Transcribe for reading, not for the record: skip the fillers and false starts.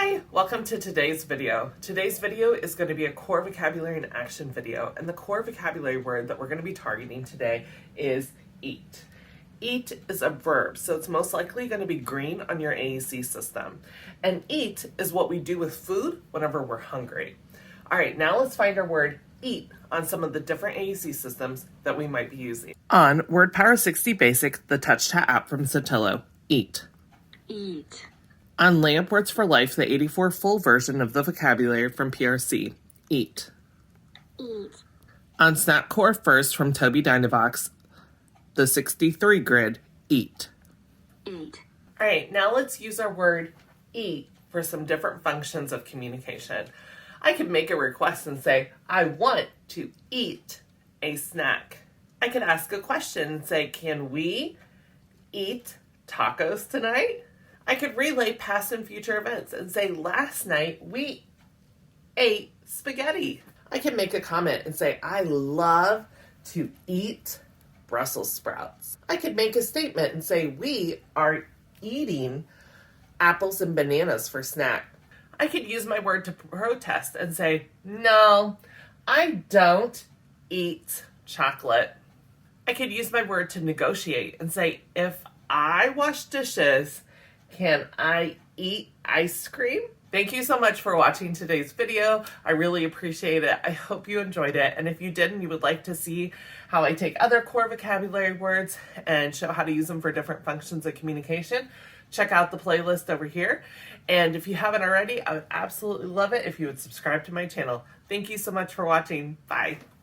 Hi, welcome to today's video. Today's video is going to be a core vocabulary and action video, and the core vocabulary word that we're going to be targeting today is eat. Eat is a verb, so it's most likely going to be green on your AAC system. And eat is what we do with food whenever we're hungry. All right, now let's find our word eat on some of the different AAC systems that we might be using. On WordPower 60 Basic, the TouchTat app from Sotillo, eat. Eat. On Lamp Words for Life, the 84 full version of the vocabulary from PRC, eat. Eat. On Snap Core First from Toby Dynavox, the 63 grid, eat. Eat. All right, now let's use our word eat for some different functions of communication. I could make a request and say, I want to eat a snack. I could ask a question and say, can we eat tacos tonight? I could relay past and future events and say, last night we ate spaghetti. I could make a comment and say, I love to eat Brussels sprouts. I could make a statement and say, we are eating apples and bananas for snack. I could use my word to protest and say, no, I don't eat chocolate. I could use my word to negotiate and say, if I wash dishes, can I eat ice cream? Thank you so much for watching today's video. I really appreciate it. I hope you enjoyed it. And if you did and you would like to see how I take other core vocabulary words and show how to use them for different functions of communication, check out the playlist over here. And if you haven't already, I would absolutely love it if you would subscribe to my channel. Thank you so much for watching. Bye.